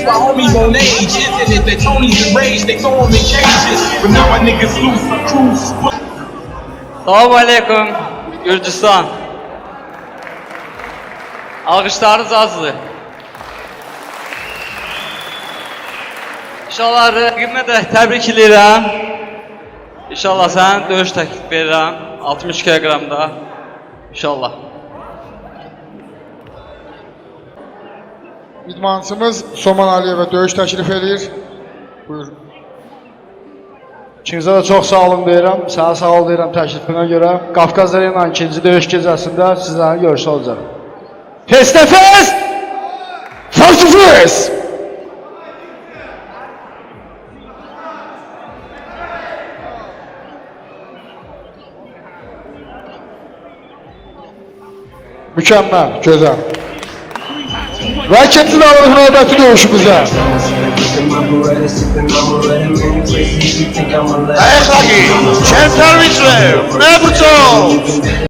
That's why homie won't age. Infinite that Tony's enraged. They throw him in cages. But now my niggas loose. Cruise. Salam aleyküm Gürcistan. Alqışlarınız azdır. İnşallah rəqibimə də təbrik edirəm. İnşallah sən döyüş təklif verirəm 60 kg-da. İnşallah. İdmançımız Soman Aliyevə döyüş təklif edir. Buyurun. İkinizə də çox sağ olun deyirəm. Sənə sağ ol deyirəm təklifinə görə. Qafqaz ilə ikinci döyüş gecəsində sizlərin görüşü olacaq. Face to face! Face to face! Mükəmməl, gözəl. Və ikinci dalıq növbəti döyüşümüzə. Ayaklar, Çemper Vitre, Nebuto.